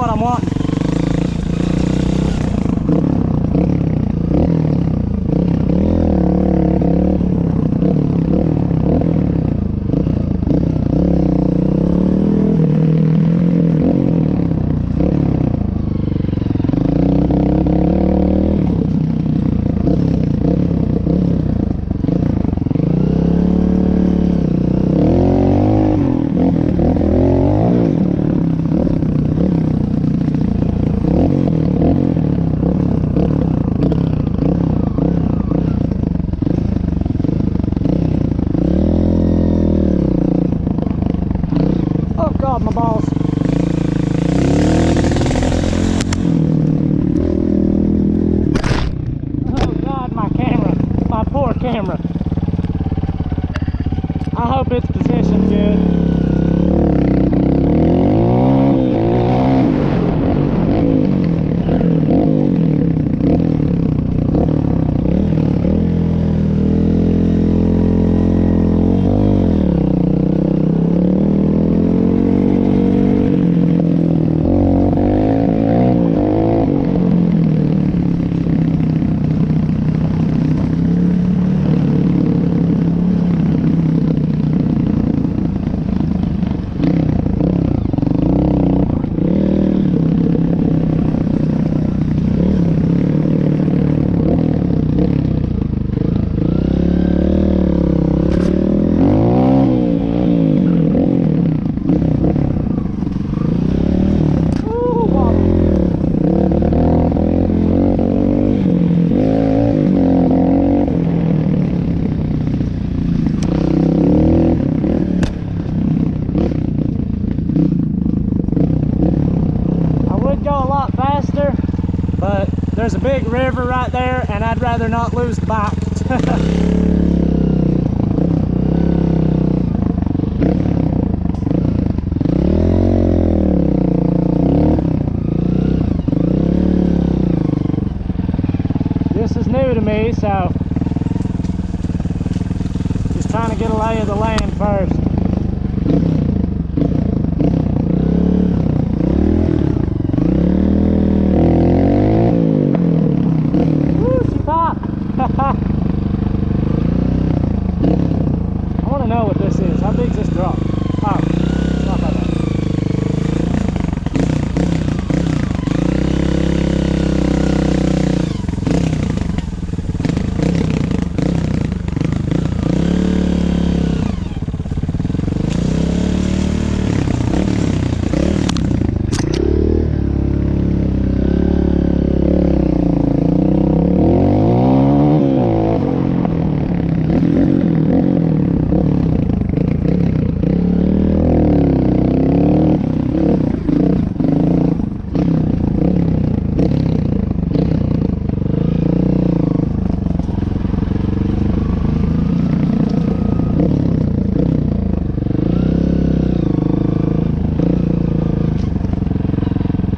what I'm wanting. My balls. Oh God, my camera. My poor camera. I hope it's positioned good. But there's a big river right there, and I'd rather not lose the bike. This is new to me, so just trying to get a lay of the land first.